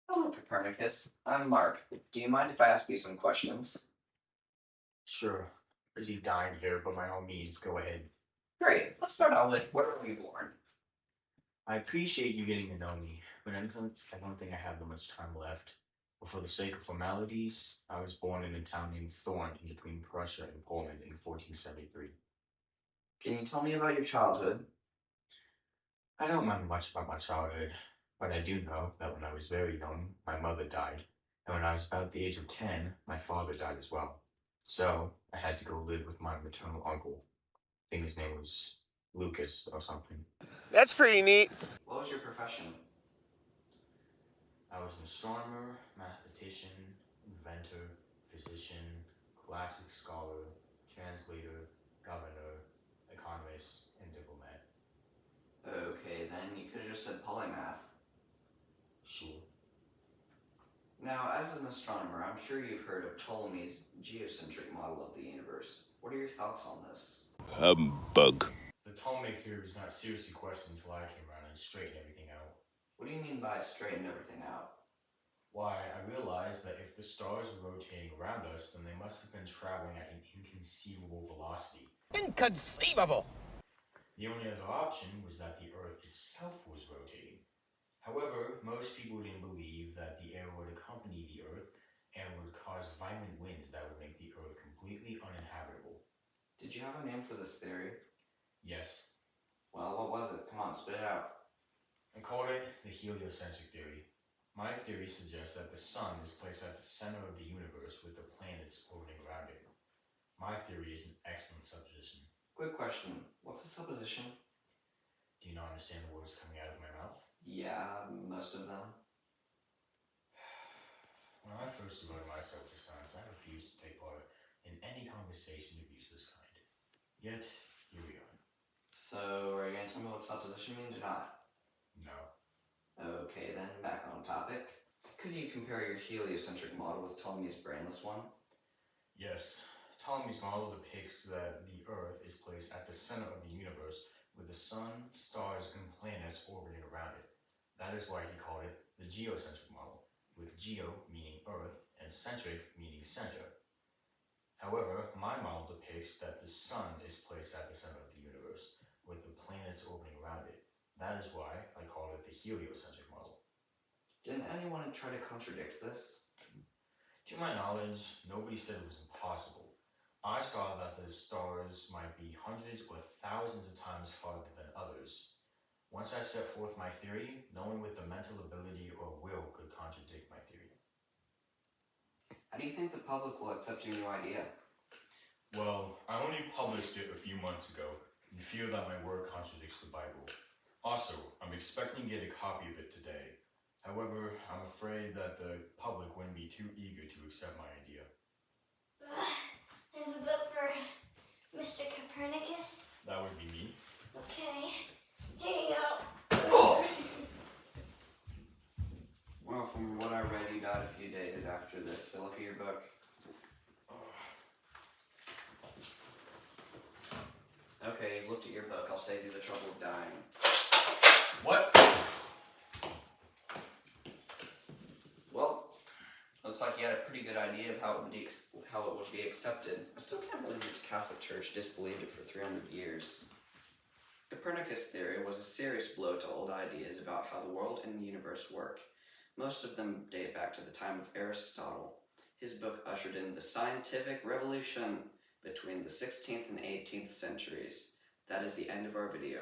Hello, Copernicus. I'm Mark. Do you mind if I ask you some questions? Sure. As you dined here, but by all means, go ahead. Great. Let's start out with where were you born? I appreciate you getting to know me, but I don't think I have that much time left. But for the sake of formalities, I was born in a town named Thorn in between Prussia and Poland in 1473. Can you tell me about your childhood? I don't remember much about my childhood, but I do know that when I was very young, my mother died, and when I was about the age of 10, my father died as well. So I had to go live with my maternal uncle. I think his name was Lucas or something. That's pretty neat. What was your profession? I was an astronomer, mathematician, inventor, physician, classic scholar, translator, governor, economist, and diplomat. Okay, then you could have just said polymath. Sure. Now, as an astronomer, I'm sure you've heard of Ptolemy's geocentric model of the universe. What are your thoughts on this? Humbug. The Ptolemaic theory was not seriously questioned until I came around and straightened everything out. What do you mean by straighten everything out? Why, I realized that if the stars were rotating around us, then they must have been traveling at an inconceivable velocity. Inconceivable. The only other option was that the Earth itself was rotating. However, most people didn't believe that the air would accompany the Earth and would cause violent winds that would make the Earth completely uninhabitable. Did you have a name for this theory? Yes, Well, what was it? Come on, spit it out. I called it the heliocentric theory. My theory suggests that the Sun is placed at the center of the universe with the planets orbiting around it. My theory is an excellent supposition. Quick question. What's a supposition? Do you not understand the words coming out of my mouth? Yeah, most of them. When I first devoted myself to science, I refused to take part in any conversation of use of this kind. Yet, here we are. So, are you going to tell me what supposition means or not? No. Okay, then back on topic. Could you compare your heliocentric model with Ptolemy's brainless one? Yes, Ptolemy's model depicts that the Earth is placed at the center of the universe with the Sun, stars, and planets orbiting around it. That is why he called it the geocentric model, with geo meaning Earth and centric meaning center. However, my model depicts that the Sun is placed at the center of the universe, with the planets orbiting around it. That is why I called it the heliocentric model. Didn't anyone try to contradict this? To my knowledge, nobody said it was impossible. I saw that the stars might be hundreds or thousands of times farther than others. Once I set forth my theory, no one with the mental ability or will could contradict my theory. How do you think the public will accept your new idea? Well, I only published it a few months ago and feel that my work contradicts the Bible. Also, I'm expecting to get a copy of it today. However, I'm afraid that the public wouldn't be too eager to accept my idea. I have a book for Mr. Copernicus. That would be me. Okay, here you go. Well, from what I read, you died a few days after this, so look at your book. Okay, you've looked at your book. I'll save you the trouble of dying. What? Well, looks like you had a pretty good idea of how it would be accepted. I still can't believe the Catholic Church disbelieved it for 300 years. Copernicus' theory was a serious blow to old ideas about how the world and the universe work. Most of them date back to the time of Aristotle. His book ushered in the scientific revolution between the 16th and 18th centuries. That is the end of our video.